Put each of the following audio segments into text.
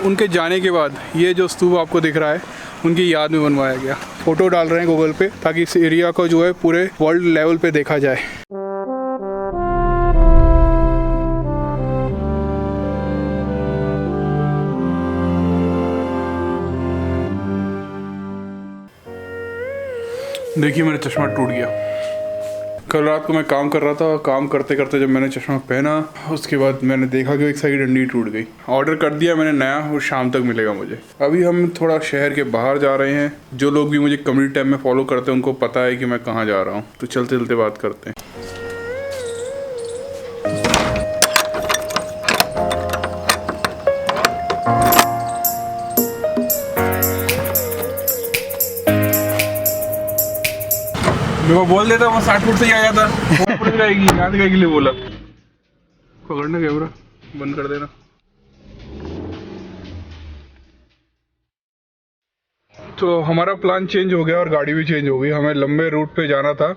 उनके जाने के बाद ये जो स्तूप आपको दिख रहा है उनकी याद में बनवाया गया। फ़ोटो डाल रहे हैं गूगल पे ताकि इस एरिया को जो है पूरे वर्ल्ड लेवल पे देखा जाए। देखिए मेरा चश्मा टूट गया। कल रात को मैं काम कर रहा था, काम करते करते जब मैंने चश्मा पहना उसके बाद मैंने देखा कि एक साइड डंडी टूट गई। ऑर्डर कर दिया मैंने नया, वो शाम तक मिलेगा मुझे। अभी हम थोड़ा शहर के बाहर जा रहे हैं। जो लोग भी मुझे कम्युनिटी टैब में फॉलो करते हैं उनको पता है कि मैं कहाँ जा रहा हूँ, तो चलते चलते बात करते हैं। मैं बोल देता मैं 60 फुट से ही आ जाता। याद के लिए बोला। पकड़ना कैमरा बंद कर देना। तो हमारा प्लान चेंज हो गया और गाड़ी भी चेंज हो गई। हमें लंबे रूट पे जाना था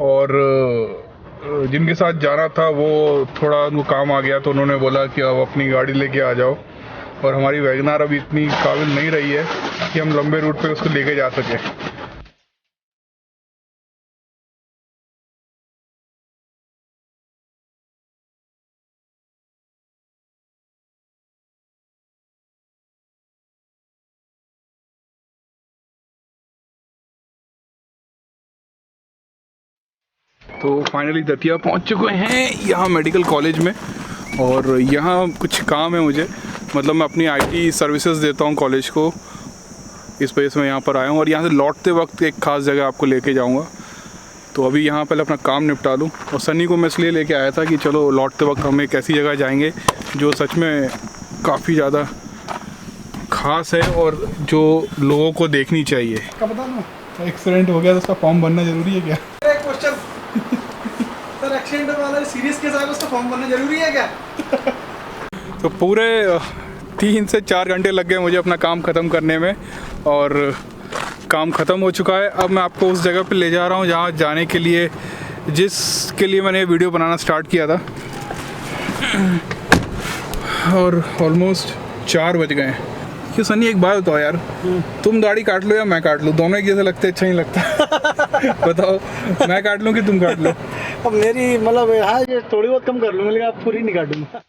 और जिनके साथ जाना था वो थोड़ा उनको काम आ गया तो उन्होंने बोला कि अब अपनी गाड़ी लेके आ जाओ। और हमारी वैगनार अभी इतनी काबिल नहीं रही है कि हम लंबे रूट पे उसको लेके जा सकें। तो फाइनली दतिया पहुंच चुके हैं यहाँ मेडिकल कॉलेज में। और यहाँ कुछ काम है मुझे, मतलब मैं अपनी आईटी सर्विसेज देता हूँ कॉलेज को, इस वजह से मैं यहाँ पर आया हूँ। और यहाँ से लौटते वक्त एक ख़ास जगह आपको लेके जाऊँगा। तो अभी यहाँ पहले अपना काम निपटा लूँ। और सनी को मैं इसलिए लेके आया था कि चलो लौटते वक्त हम एक ऐसी जगह जाएंगे जो सच में काफ़ी ज़्यादा ख़ास है और जो लोगों को देखनी चाहिए। क्या पता ना एक्सीडेंट हो गया तो उसका फॉर्म भरना ज़रूरी है क्या? सर एक्सीडेंट वाला सीरियस केस आया उसका फॉर्म भरना जरूरी है क्या? तो पूरे 3 से 4 घंटे लग गए मुझे अपना काम ख़त्म करने में और काम ख़त्म हो चुका है। अब मैं आपको उस जगह पे ले जा रहा हूँ जहाँ जाने के लिए जिसके लिए मैंने वीडियो बनाना स्टार्ट किया था। और ऑलमोस्ट 4 बज गए हैं। क्यों सनी एक बात बताओ यार, तुम दाढ़ी काट लो या मैं काट लूँ, दोनों एक जैसे लगते अच्छा नहीं लगता। बताओ मैं काट लूँ कि तुम काट लो? अब मेरी मतलब हाँ ये थोड़ी बहुत कम कर लूँगा लेकिन आप पूरी नहीं काटूंगा।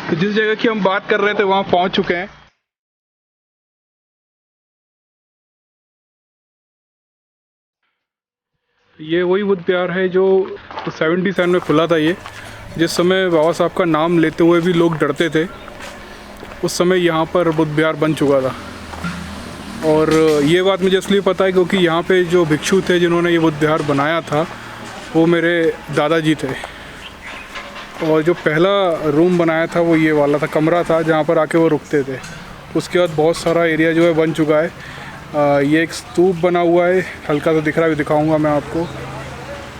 तो जिस जगह की हम बात कर रहे थे वहाँ पहुँच चुके हैं। ये वही बुद्ध विहार है जो 77 में खुला था। ये जिस समय बाबा साहब का नाम लेते हुए भी लोग डरते थे, उस समय यहाँ पर बुद्ध विहार बन चुका था। और ये बात मुझे इसलिए पता है क्योंकि यहाँ पे जो भिक्षु थे जिन्होंने ये बुद्ध विहार बनाया था वो मेरे दादाजी थे। और जो पहला रूम बनाया था वो ये वाला था, कमरा था जहाँ पर आके वो रुकते थे। उसके बाद बहुत सारा एरिया जो है बन चुका है। ये एक स्तूप बना हुआ है, हल्का सा दिख रहा है, दिखाऊंगा मैं आपको।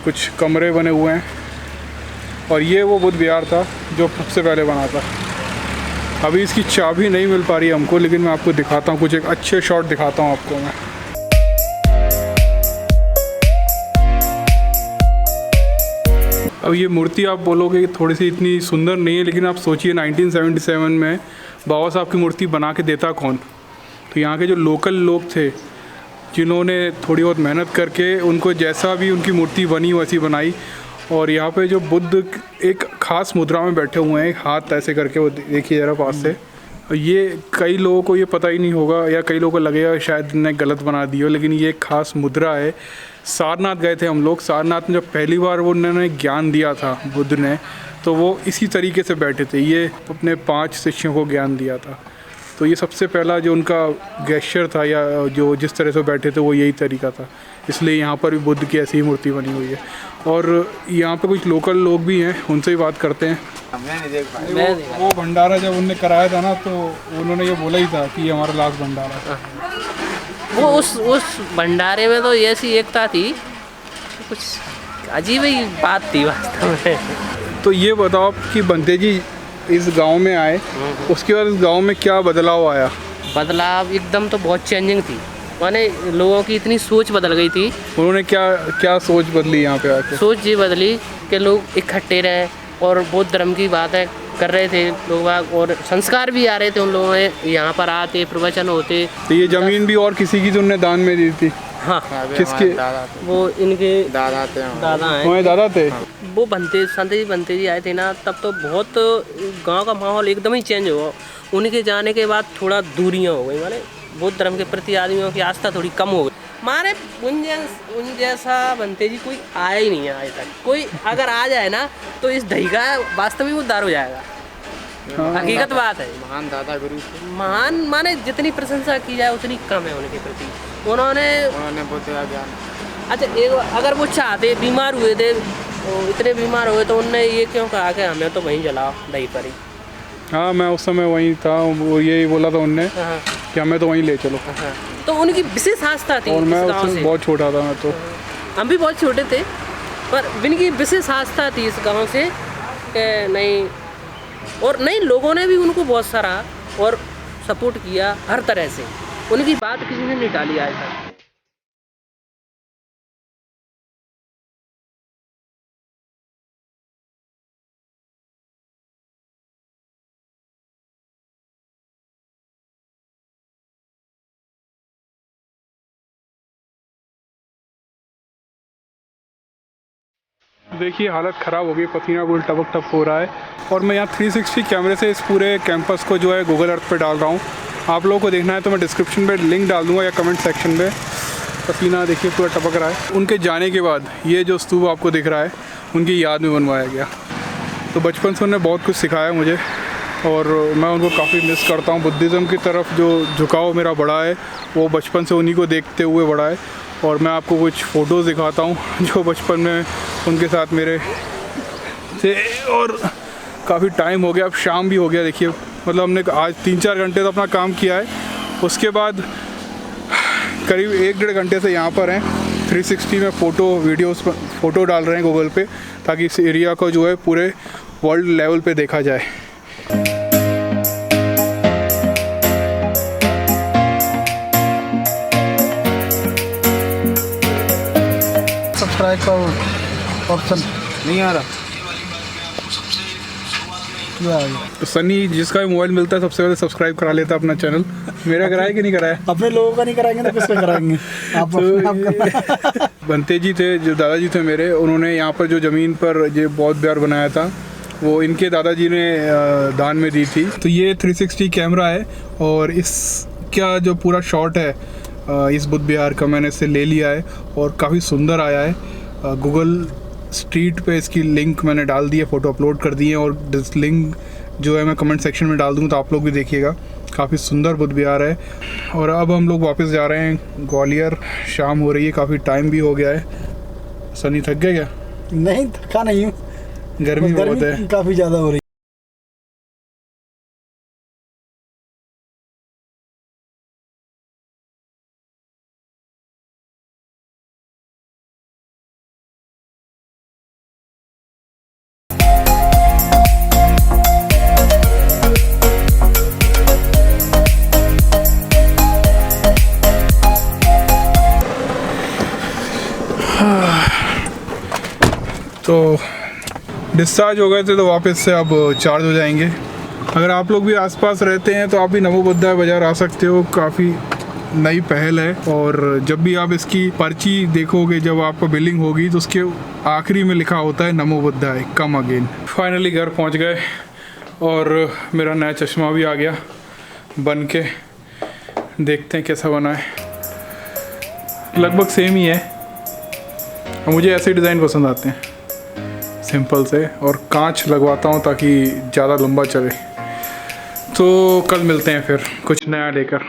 कुछ कमरे बने हुए हैं और ये वो बुद्ध विहार था जो सबसे पहले बना था। अभी इसकी चाबी नहीं मिल पा रही है हमको, लेकिन मैं आपको दिखाता हूँ, कुछ एक अच्छे शॉट दिखाता हूँ आपको मैं। अब ये मूर्ति आप बोलोगे कि थोड़ी सी इतनी सुंदर नहीं है, लेकिन आप सोचिए 1977 में बाबा साहब की मूर्ति बना के देता कौन? तो यहाँ के जो लोकल लोग थे जिन्होंने थोड़ी बहुत मेहनत करके उनको जैसा भी उनकी मूर्ति बनी वैसी बनाई। और यहाँ पे जो बुद्ध एक ख़ास मुद्रा में बैठे हुए हैं, हाथ ऐसे करके, वो देखिए ज़रा पास से। ये कई लोगों को ये पता ही नहीं होगा या कई लोगों को लगेगा शायद इन्हें गलत बना दी हो, लेकिन ये एक ख़ास मुद्रा है। सारनाथ गए थे हम लोग। सारनाथ में जब पहली बार वो उन्होंने ज्ञान दिया था बुद्ध ने, तो वो इसी तरीके से बैठे थे। ये अपने 5 शिष्यों को ज्ञान दिया था। तो ये सबसे पहला जो उनका गेस्चर था या जो जिस तरह से बैठे थे वो यही तरीका था। इसलिए यहाँ पर भी बुद्ध की ऐसी ही मूर्ति बनी हुई है। और यहाँ पे कुछ लोकल लोग भी हैं, उनसे ही बात करते हैं। वो भंडारा जब उनने कराया था ना, तो उन्होंने ये बोला ही था कि ये हमारा लास्ट भंडारा था। वो उस भंडारे में तो ऐसी एकता थी, कुछ अजीब ही बात थी वास्तव में। तो ये बताओ कि बंते जी इस गांव में आए, उसके बाद इस गांव में क्या बदलाव आया? बदलाव एकदम तो बहुत चेंजिंग थी। माने लोगों की इतनी सोच बदल गई थी। उन्होंने क्या क्या सोच बदली यहाँ पे आके? सोच ये बदली कि लोग इकट्ठे रहें और बौद्ध धर्म की बातें कर रहे थे लोग बाग, और संस्कार भी आ रहे थे उन लोगों में, यहाँ पर आते प्रवचन होते। तो ये ज़मीन भी और किसी की तो उन्होंने दान में दी थी? हाँ, किसके? वो इनके दादा थे दादा हैं। हमारे दादा थे। वो बनते जी आए थे ना, तब तो बहुत गांव का माहौल एकदम ही चेंज हुआ। उनके जाने के बाद थोड़ा दूरियां हो गई, माने बौद्ध धर्म के प्रति आदमियों की आस्था थोड़ी कम हो गई। मारे उन जैसा बनते जी कोई आया ही नहीं है आज तक। कोई अगर आ जाए ना तो इस दही का वास्तव में उद्धार हो जाएगा। हकीकत बात है। महान दादा गुरु महान माने जितनी प्रशंसा की जाए उतनी कम है उनके प्रति। उन्होंने बहुत ज्ञान। अच्छा, एक अगर वो चाहते, बीमार हुए थे, इतने बीमार हुए तो उनने ये क्यों कहा कि हमें तो वहीं जलाओ दही पर ही? हाँ, मैं उस समय वहीं था, वो यही बोला था उनने कि हमें तो वहीं ले चलो। हाँ, तो उनकी विशेष आस्था थी। और मैं इस उस गाँव समय से बहुत छोटा था मैं तो। हम भी बहुत छोटे थे, पर इनकी विशेष आस्था थी इस गांव से कि नहीं, और नहीं लोगों ने भी उनको बहुत सारा और सपोर्ट किया हर तरह से। उनकी बात किसी ने नहीं टाली आज तक। देखिए हालत ख़राब हो गई, पसीना बिल्कुल टपक टप हो रहा है। और मैं यहाँ 360 कैमरे से इस पूरे कैंपस को जो है गूगल अर्थ पे डाल रहा हूँ। आप लोगों को देखना है तो मैं डिस्क्रिप्शन पे लिंक डाल दूँगा या कमेंट सेक्शन में। पसीना देखिए पूरा टपक रहा है। उनके जाने के बाद ये जो स्तूप आपको दिख रहा है उनकी याद में बनवाया गया। तो बचपन से उन्होंने बहुत कुछ सिखाया मुझे और मैं उनको काफ़ी मिस करता हूँ। बुद्धिज़्म की तरफ जो झुकाव मेरा बढ़ा है वो बचपन से उन्हीं को देखते हुए बढ़ा है। और मैं आपको कुछ फ़ोटोज़ दिखाता हूँ जो बचपन में उनके साथ मेरे थे। और काफ़ी टाइम हो गया, अब शाम भी हो गया। देखिए मतलब हमने आज 3-4 घंटे तो अपना काम किया है, उसके बाद करीब 1-1.5 घंटे से यहाँ पर हैं। 360 में फ़ोटो डाल रहे हैं गूगल पे, ताकि इस एरिया को जो है पूरे वर्ल्ड लेवल पे देखा जाए। सब्सक्राइब का ऑप्शन नहीं आ रहा। तो सनी जिसका भी मोबाइल मिलता है सबसे पहले सब्सक्राइब करा लेता है अपना चैनल। मेरा कराया कि नहीं कराया? अपने लोगों का नहीं कराएंगे तो किसका कराएंगे? आप अपने आप बनते जी थे जो दादाजी थे मेरे, उन्होंने यहाँ पर जो ज़मीन पर ये बौद्ध विहार बनाया था वो इनके दादाजी ने दान में दी थी। तो ये 360 कैमरा है और इसका जो पूरा शॉट है इस बुद्ध विहार का मैंने इससे ले लिया है और काफ़ी सुंदर आया है। गूगल स्ट्रीट पे इसकी लिंक मैंने डाल दी है, फ़ोटो अपलोड कर दी है और दिस लिंक जो है मैं कमेंट सेक्शन में डाल दूँगा तो आप लोग भी देखिएगा। काफ़ी सुंदर बुद्ध विहार है। और अब हम लोग वापस जा रहे हैं ग्वालियर। शाम हो रही है, काफ़ी टाइम भी हो गया है। सनी थक गया क्या? नहीं थका नहीं हूँ, गर्मी बहुत है। काफ़ी ज़्यादा हो रही है। तो डिस्चार्ज हो गए थे तो वापस से अब चार्ज हो जाएंगे। अगर आप लोग भी आसपास रहते हैं तो आप भी नमो बुद्धाय बाज़ार आ सकते हो। काफ़ी नई पहल है और जब भी आप इसकी पर्ची देखोगे, जब आपको बिलिंग होगी तो उसके आखिरी में लिखा होता है नमो बुद्धाय कम अगेन। फाइनली घर पहुंच गए और मेरा नया चश्मा भी आ गया बन के। देखते हैं कैसा बना है। लगभग सेम ही है और मुझे ऐसे डिज़ाइन पसंद आते हैं सिंपल से। और कांच लगवाता हूँ ताकि ज़्यादा लंबा चले। तो कल मिलते हैं फिर कुछ नया लेकर।